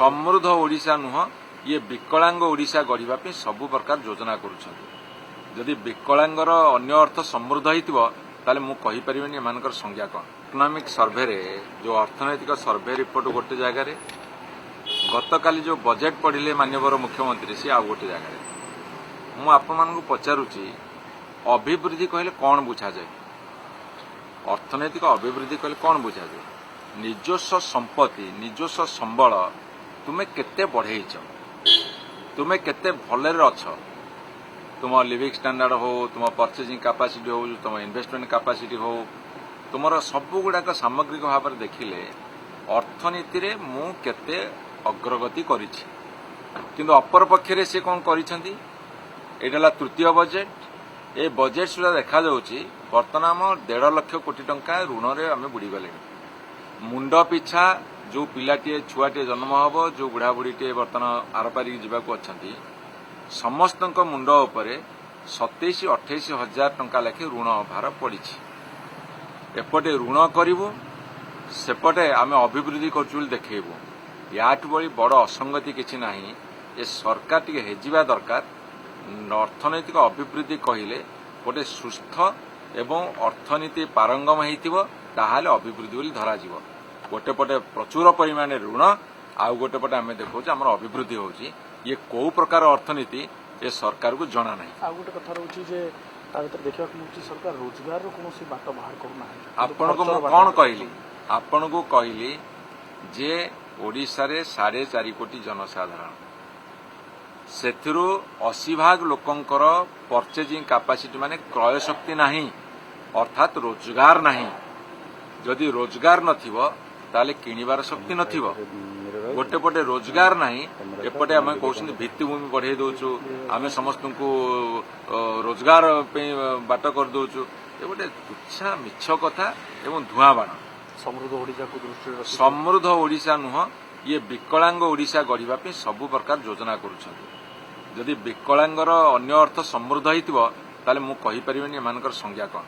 समृद्ध ओडिशा नुह ये विकलांग ओडिशा गढ़ा सबु प्रकार योजना करुँच विकलांगर अन्य अर्थ समृद्ध होता मुझे एम संज्ञा कौन इकोनॉमिक सर्वे जो अर्थनैतिक सर्वे रिपोर्ट गोटे जगार गतकाली जो बजेट पढ़िले माननीय मुख्यमंत्री सी आउ गोटे जगार मुझे पचारुची अभिवृद्धि कहले कौन बुझा जाए अर्थनैतिक अभिवृद्धि कहले कौन बुझा जाए निजस्व संपत्ति निजस्व संबल तुम्हें केते बढ़ेच तुम्हें केते भलरे अछ तुम लिविंग स्टैंडर्ड हो तुम परचेजिंग कैपेसिटी हो तुम इन्वेस्टमेंट कैपेसिटी हो तुम सबु गुड़ाक सामग्रिक भाव में देखिले अर्थनीति रे मु केते अग्रगति करिछि किंतु अपर पक्षरे से कौन करिसेंती एटा तृतीय बजेट ए बजेट सुधा देखा जाउछि वर्तमान 1.5 लाख कोटी टंका ऋण रे आमे बुड़ी गले मुंड पिछा जो पिलाटे छुआटे जन्म हम जो बुढ़ा बुढ़ीटे बर्तमान आरपारी जावाक अच्छा समस्त मुंड उपरे 27-28 हजार टंका लेखे ऋण भार पड़ी एपटे ऋण करूँ सेपटे आम अभिवृद्धि करूँ देखेबू याठू बड़ी बड़ असंगति किसी ना ये सरकार टी हेजिबा दरकार अर्थनैतिक अभिवृद्धि कहले गोटे सुस्थ एवं अर्थनीति पारंगम होइतिबो ताहाले अभिवृद्धि बोली धराजिबो गोटे पटे प्रचुर परिमाण ऋण आउ गोटे पटे आम देखा आम अभिवृद्धि होची ये कौ प्रकार अर्थनीति ये सरकार को जना नहीं आ गोटे कथा रहउची जे ता भीतर देखा सरकार रोजगार कौन बाट बाहर करना आपन को कौन कहली आपन को कहली जे ओडिशा रे 4.5 कोटी जनसाधारण सेथिरु 80% लोकंकर परचेजिंग कैपेसिटी माने क्रय शक्ति नहीं अर्थात रोजगार नहीं जदि रोजगार नथिबो ताले किनिबार शक्ति नथिबो गोटे पटे रोजगार नहीं एपटे आम कहते भित्तिभूमि बढ़े दौचु आम समस्त को रोजगार बाट कर दौचु ये गोटे तुच्छा मिछ कथा एवं धुआं बाण समृद्ध ओडिशा को दृष्टि समृद्ध ओडिशा नुह ये विकलांग ओडिशा गढ़ा सबु प्रकार योजना करुँच विकलांगर अन्य अर्थ समृद्ध होता मुझे संज्ञा कौन।